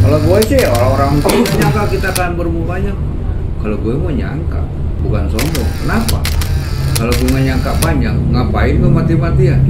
Kalau gue sih orang-orang nyangka kita akan berumur banyak. Kalau gue mau nyangka, bukan sombong. Kenapa? Kalau gue nggak nyangka panjang, ngapain gue mati-matian?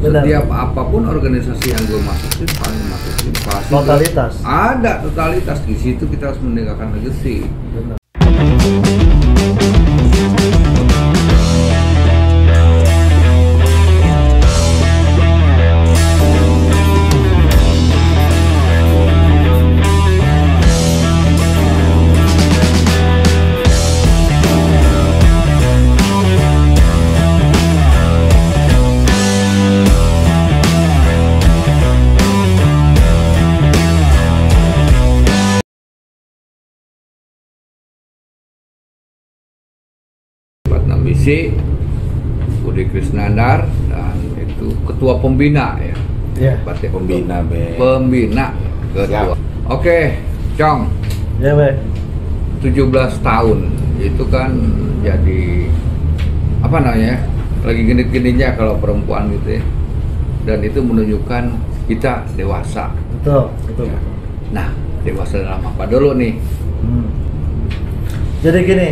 Setiap apapun organisasi yang gue masukin pasti totalitas. Ada totalitas di situ, kita harus menegakkan legacy. Benar. Misi Budi Krisnandar dan itu ketua pembina ya. Iya. Partai Pembina, Be. Pembina ketua. Siap. Oke, Cong. Ya, Be. 17 tahun itu kan jadi apa namanya? Lagi genit-genitnya kalau perempuan gitu ya. Dan itu menunjukkan kita dewasa. Betul, betul. Ya. Nah, dewasa dalam apa dulu nih? Jadi gini,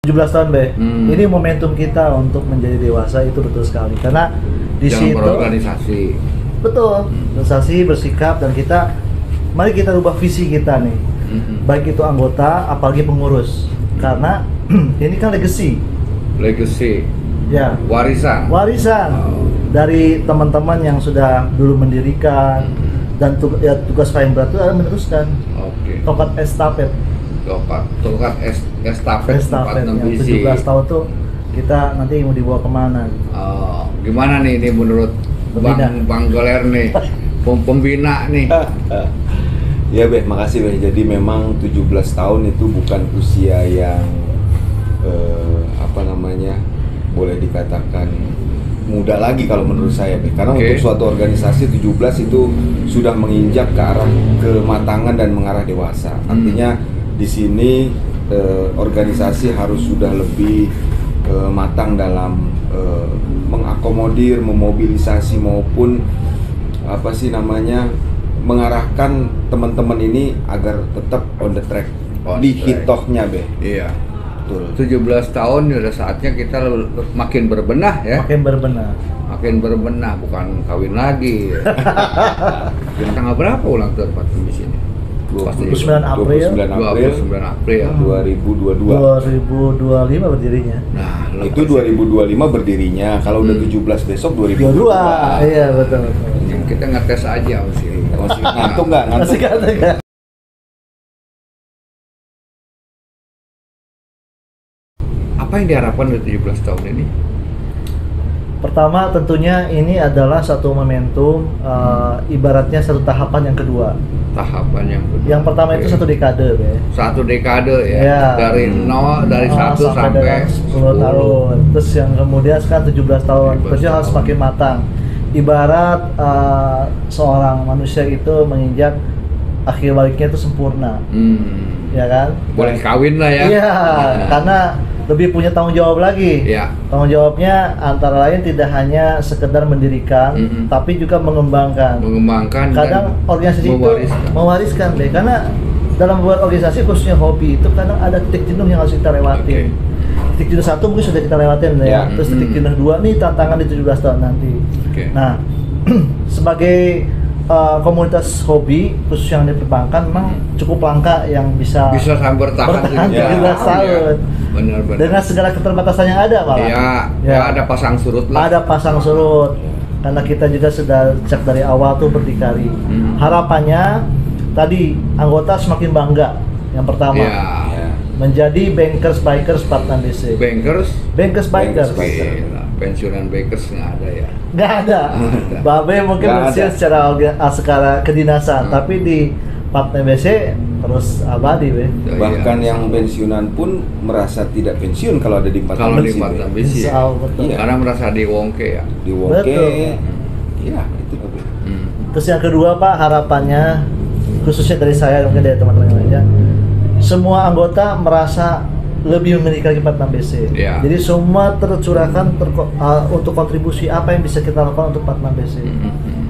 17 tahun, Be. Ini momentum kita untuk menjadi dewasa, itu betul sekali. Karena di situ berorganisasi. betul, organisasi bersikap, dan kita mari kita rubah visi kita nih. Baik itu anggota, apalagi pengurus. Karena ini kan legacy. Ya, warisan. Oh. Dari teman-teman yang sudah dulu mendirikan, dan tugas paling berat itu adalah meneruskan. Oke. Tongkat estafet. Tongkat estafet yang 17 tahun tuh kita nanti mau dibawa kemana? Oh, gimana nih ini menurut Bang Goler nih, pembina nih? Ya, Be, makasih, Be. Jadi memang 17 tahun itu bukan usia yang boleh dikatakan muda lagi kalau menurut saya, Be. Karena untuk suatu organisasi 17 itu sudah menginjak ke arah kematangan dan mengarah dewasa. Artinya di sini organisasi harus sudah lebih matang dalam mengakomodir, memobilisasi maupun mengarahkan teman-teman ini agar tetap on the track di hitohnya, Be. Iya. Betul. 17 tahun udah saatnya kita makin berbenah ya. Makin berbenah, bukan kawin lagi. Tanggal berapa ulang tahun Pak di sini? 29 April 2022. 2025 berdirinya. Nah, itu 2025 berdirinya. Kalau udah 17 besok 2022. Iya, betul. Kita ngetes aja masih. Ngantuk nggak? Ngantuk. Apa yang diharapkan dari 17 tahun ini? Pertama, tentunya ini adalah satu momentum, ibaratnya satu tahapan yang kedua. Yang pertama itu 1 dekade, Be. 1 dekade ya. Dari 1 sampai 10 tahun. Terus yang kemudian sekarang 17 tahun. Terus harus makin matang. Ibarat seorang manusia itu menginjak akhir baliknya itu sempurna. Ya kan? Boleh kawin lah ya. Iya, karena lebih punya tanggung jawab lagi. Ya. Tanggung jawabnya antara lain tidak hanya sekedar mendirikan, tapi juga mengembangkan. Kadang organisasi itu mewariskan, deh. Karena dalam membuat organisasi khususnya hobi itu kadang ada titik jenuh yang harus kita lewatin. Titik jenuh 1 mungkin sudah kita lewatin ya. Terus titik jenuh 2 nih tantangan di 17 tahun nanti. Nah, sebagai komunitas hobi khusus yang di perbankan memang cukup langka yang bisa sampai bertahan 17 tahun. Benar. Dengan segala keterbatasan yang ada, Pak. Ya, ada pasang surut lah. Ada pasang surut. Karena kita juga sudah cek dari awal tuh berdikari. Harapannya tadi anggota semakin bangga. Yang pertama. Menjadi bankers bikers Patan DC. Bankers bikers. Pensiunan bakers nggak ada ya? Nggak ada. Babe mungkin pensiun secara kedinasan, tapi di Patan BC terus abadi, Be. Bahkan yang pensiunan pun merasa tidak pensiun kalau ada di Patan BC. Karena merasa diwongke ya. Iya, itu. Terus yang kedua, Pak, harapannya khususnya dari saya, mungkin dari teman-teman yang lainnya, semua anggota merasa lebih memiliki lagi 46BC. Jadi semua tercurahkan untuk kontribusi apa yang bisa kita lakukan untuk 46BC.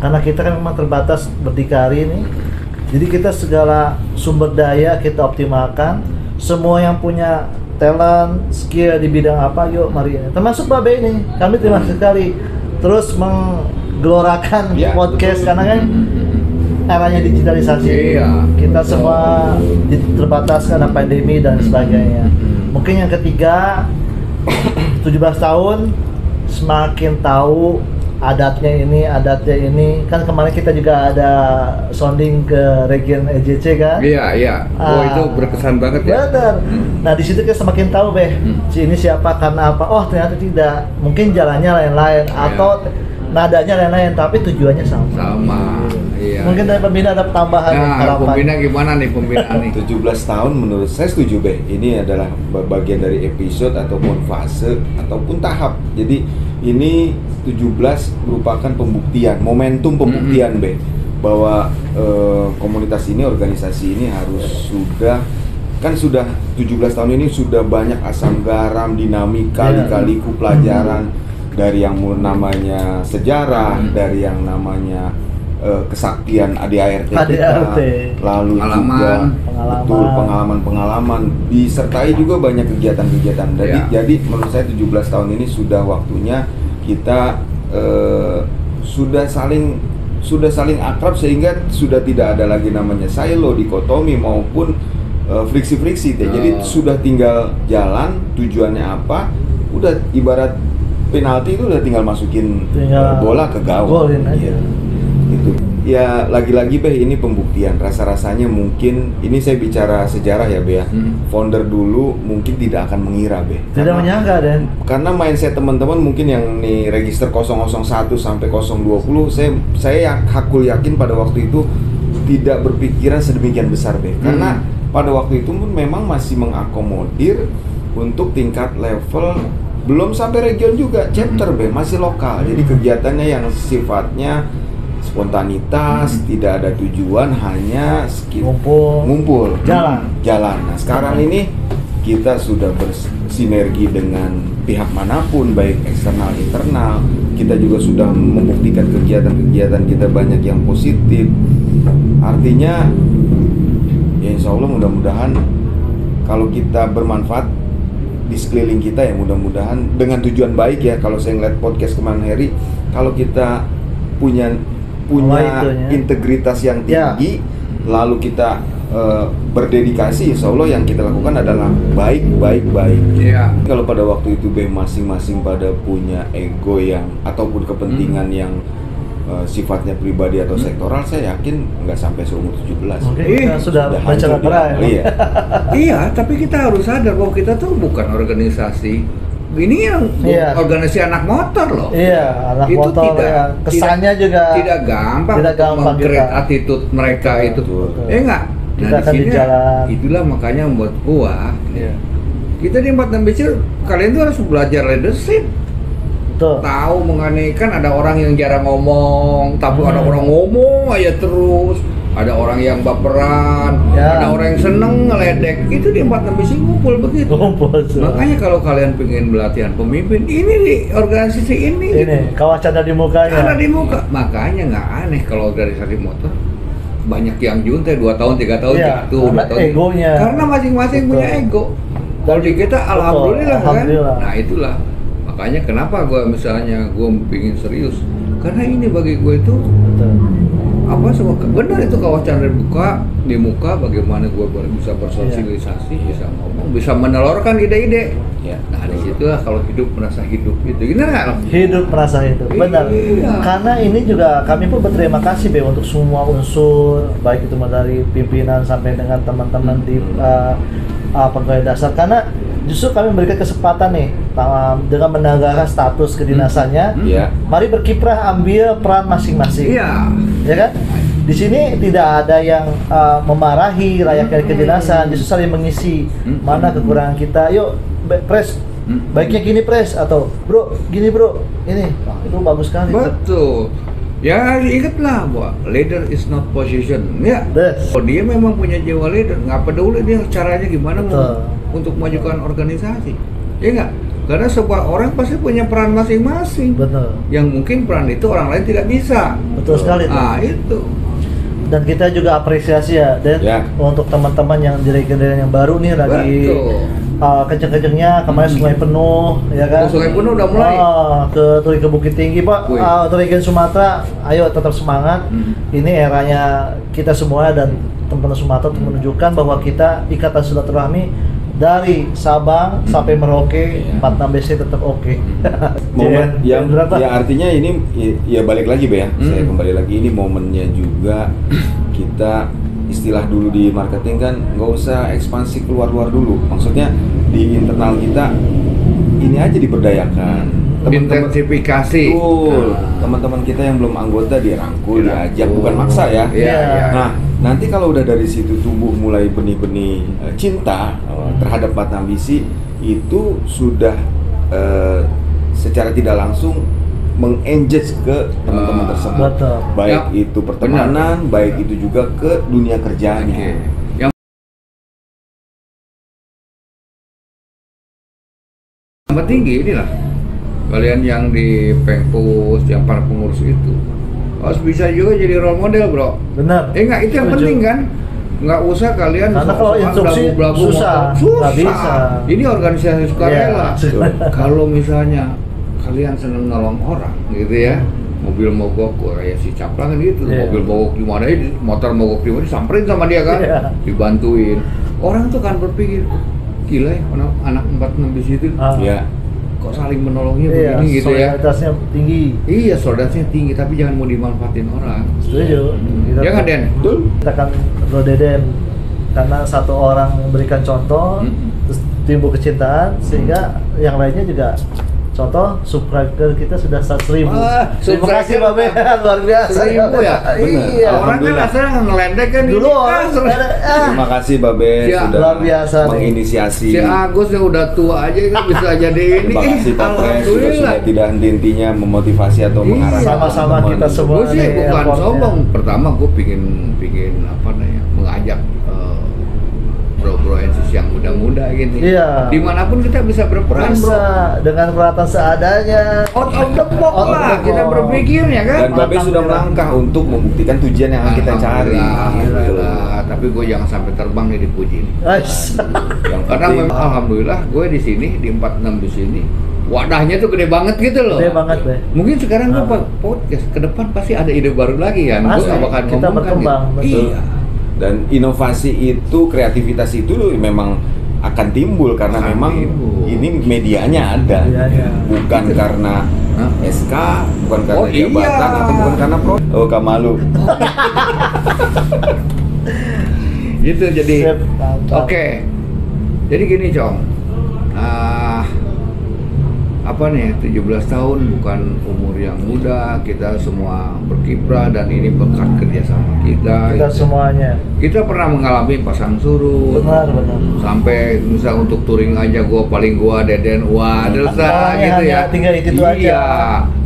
Karena kita kan memang terbatas berdikari ini. Jadi kita segala sumber daya kita optimalkan. Semua yang punya talent, skill di bidang apa, yuk mari. Termasuk Babe ini. Kami terima kasih sekali terus menggelorakan podcast karena kan eranya digitalisasi. Kita semua terbatas karena pandemi dan sebagainya. Mungkin yang ketiga, 17 tahun semakin tahu adatnya ini. Kan kemarin kita juga ada sounding ke region EJC kan? Iya. Itu berkesan banget ya. Benar. Nah di situ kita semakin tahu ini siapa karena apa. Oh ternyata tidak. Mungkin jalannya lain-lain atau nadanya lain-lain, tapi tujuannya sama. Iya. Mungkin dari pembina ada tambahan harapan. Pembina gimana nih pembina nih? 17 tahun menurut saya setuju Ini adalah bagian dari episode ataupun fase ataupun tahap. Jadi ini 17 merupakan pembuktian, momentum pembuktian bahwa komunitas ini, organisasi ini harus sudah 17 tahun ini sudah banyak asam garam, dinamika, lika-liku pelajaran dari yang namanya sejarah, dari yang namanya kesaktian ADART kita, lalu juga pengalaman disertai juga banyak kegiatan-kegiatan. Jadi menurut saya 17 tahun ini sudah waktunya kita sudah saling akrab sehingga sudah tidak ada lagi namanya silo, dikotomi maupun friksi-friksi. Jadi sudah tinggal jalan, tujuannya apa, udah ibarat penalti itu udah tinggal masukin bola ke gawang. Gitu. Ya lagi-lagi ini pembuktian. Rasa-rasanya mungkin ini saya bicara sejarah ya founder dulu mungkin tidak akan mengira tidak menyangka dan karena mindset teman-teman mungkin yang nih register 001 sampai 020 saya hakul yakin pada waktu itu tidak berpikiran sedemikian besar karena pada waktu itu pun memang masih mengakomodir untuk tingkat level belum sampai region juga, chapter masih lokal. Jadi kegiatannya yang sifatnya spontanitas, tidak ada tujuan, hanya ngumpul, jalan. Nah, sekarang ini kita sudah bersinergi dengan pihak manapun, baik eksternal, internal. Kita juga sudah membuktikan kegiatan-kegiatan kita banyak yang positif. Artinya, ya insya Allah mudah-mudahan kalau kita bermanfaat di sekeliling kita ya mudah-mudahan dengan tujuan baik ya. Kalau saya ngeliat podcast kemarin Heri, kalau kita punya integritas yang tinggi, lalu kita berdedikasi, insya Allah yang kita lakukan adalah baik. Kalau pada waktu itu masing-masing pada punya ego yang ataupun kepentingan yang sifatnya pribadi atau sektoral, saya yakin nggak sampai seumur 17. Kita sudah bicara berat. Iya, tapi kita harus sadar bahwa kita tuh bukan organisasi. Ini yang organisasi anak motor loh. Anak itu motor kesannya juga tidak gampang meng-create attitude mereka itu. Enggak. Nah di sini itulah makanya membuat gua. Kita di 46BC kalian tuh harus belajar leadership. Tahu mengenaikan ada orang yang jarang ngomong, tapi ada orang ngomong aja terus. Ada orang yang baperan, ada orang yang seneng ngeledek. Itu di 46BC ngumpul begitu. Makanya kalau kalian pengen pelatihan pemimpin, ini di organisasi ini. Kawasan ada di mukanya. Ada di muka. Makanya nggak aneh kalau organisasi motor banyak yang juntai 2 tahun, 3 tahun jatuh. Egonya. Karena masing-masing punya ego. Kalau di kita alhamdulillah kan. Nah itulah. Makanya kenapa gue pengen serius. Karena ini bagi gue itu semua benar itu kawasan di muka bagaimana gue bisa bersosialisasi, bisa ngomong, bisa menelurkan ide-ide. Nah di situ lah kalau hidup merasa hidup itu gimana? Hidup merasa hidup, benar. Karena ini juga kami pun berterima kasih untuk semua unsur, baik itu dari pimpinan sampai dengan teman-teman di pegawai dasar. Karena justru kami memberikan kesempatan nih dengan menegakkan status kedinasannya. Mari berkiprah, ambil peran masing-masing. Ya kan? Di sini tidak ada yang memarahi rakyat kedinasan, justru saling mengisi mana kekurangan kita. Yuk, pres, baiknya gini pres, atau bro, gini bro, ini itu bagus sekali. Betul. Ya ingatlah bahwa leader is not position. Ya, kalau dia memang punya jiwa leader, nggak peduli dia caranya gimana untuk memajukan organisasi. Ya nggak? Karena sebuah orang pasti punya peran masing-masing. Betul. Yang mungkin peran itu orang lain tidak bisa. Betul sekali. Ah itu. Dan kita juga apresiasi ya, Dan untuk teman-teman yang di regen yang baru nih lagi kenceng-kencengnya kemarin sungai penuh, ya kan? Sungai penuh udah mulai. Ke Bukit Tinggi Pak, untuk regen Sumatera, ayo tetap semangat. Ini eranya kita semua dan teman-teman Sumatera untuk menunjukkan bahwa kita ikatan silaturahmi dari Sabang sampai Merauke, 46BC tetap oke. Momen yang ya artinya ini ya balik lagi Be ya. Saya kembali lagi, ini momennya juga kita istilah dulu di marketing kan nggak usah ekspansi keluar-luar dulu. Maksudnya di internal kita ini aja diberdayakan. Intensifikasi. Teman-teman kita yang belum anggota dirangkul, diajak, bukan maksa ya. Nah, nanti kalau udah dari situ tumbuh mulai benih-benih cinta terhadap 46BC, itu sudah secara tidak langsung mengengage ke teman-teman tersebut. Baik itu pertemanan, baik itu juga ke dunia kerjanya. Yang tinggi inilah kalian yang di Pengpus, yang para pengurus itu harus bisa juga jadi role model, bro. Benar. Enggak, itu yang penting kan. Nggak usah kalian karena kalau instruksi susah. Bisa. Ini organisasi sukarela. Kalau misalnya kalian seneng nolong orang gitu ya, mobil mogok kayak si Caplang kan gitu, mobil mogok di mana, motor mogok di mana, disamperin sama dia kan, dibantuin. Orang tuh kan berpikir, gila ya anak 46BC itu. Kok saling menolongnya begini gitu ya. Solidaritasnya tinggi. Iya, solidaritasnya tinggi, tapi jangan mau dimanfaatin orang. Setuju. Ya kan, Den? Betul. Kita kan Deden karena satu orang memberikan contoh, terus timbul kecintaan, sehingga yang lainnya juga. Contoh, subscriber kita sudah 100.000. Terima kasih Pak Ben, luar biasa. 1.000 ya? Iya. Orang kan asalnya ngelendek kan dulu. Terima kasih Pak Ben sudah luar biasa menginisiasi. Si Agus yang udah tua aja kan bisa jadi ini. Terima kasih Pak Pres sudah tidak henti-hentinya memotivasi atau mengarahkan. Sama-sama kita semua. Gue sih bukan sombong. Pertama gue pingin apa namanya, mengajak bro-bro NCC yang muda-muda gitu. Iya. Dimanapun kita bisa berperan, bro. Dengan peralatan seadanya. Out of the box lah kita berpikir ya kan. Dan Babe sudah melangkah untuk membuktikan tujuan yang akan kita cari. Tapi gue jangan sampai terbang nih dipuji. Karena penting, memang alhamdulillah gue di sini di 46 di sini wadahnya tuh gede banget gitu loh. Gede banget deh. Mungkin sekarang gue podcast ke depan pasti ada ide baru lagi kan. Gue gak bakal kita berkembang. Gitu. Iya. Dan inovasi itu, kreativitas itu memang akan timbul karena ini medianya ada, bukan karena SK, bukan karena jabatan atau bukan karena Kamalu. Gitu jadi. Oke. Jadi gini, Cong. Apa nih, 17 tahun bukan umur yang muda, kita semua berkiprah dan ini berkat kerjasama kita semuanya. Kita pernah mengalami pasang surut, benar. Sampai misal untuk touring aja Deden Delsa gitu ya. Tinggal itu aja.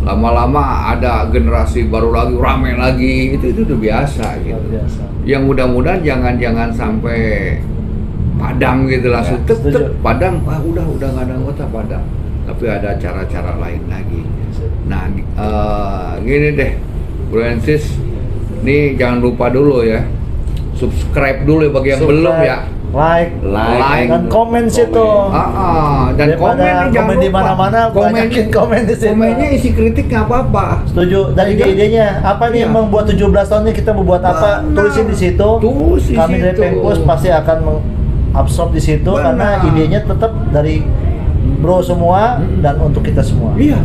Lama-lama ada generasi baru lagi, rame lagi, itu udah biasa gitu. Yang mudah-mudahan jangan sampai padam gitu langsung padam, udah nggak ada anggota padam. Tapi ada cara-cara lain lagi. Nah, gini deh, Bro Ensis, nih jangan lupa dulu ya, subscribe dulu ya bagi yang belum ya. Like dan komen situ. Dan komen di mana-mana, komen di situ. Komennya isi kritik nggak apa-apa. Setuju. Dan ide-idenya apa nih membuat 17 tahun ini kita membuat apa? Tulisin di situ. Kami dari Pengpus pasti akan mengabsorb di situ karena idenya tetap dari bro semua dan untuk kita semua. Iya.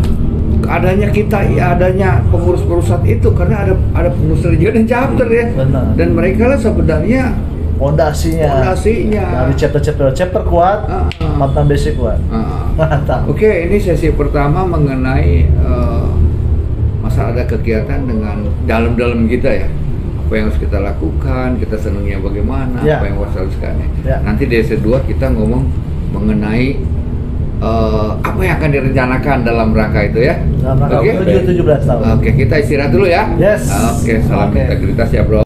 Adanya pengurus pusat itu karena ada pengurus region dan chapter ya. Benar. Dan mereka lah sebenarnya Fondasinya dari chapter kuat, 46BC kuat. Mantap. Oke, ini sesi pertama mengenai masalah ada kegiatan dengan dalam kita ya. Apa yang harus kita lakukan, kita senangnya bagaimana, apa yang harus dilakukan. Nanti di sesi 2 kita ngomong mengenai apa yang akan direncanakan dalam rangka itu ya. Dalam rangka 17 tahun. Oke, kita istirahat dulu ya. Yes. Oke, salam integritas ya bro.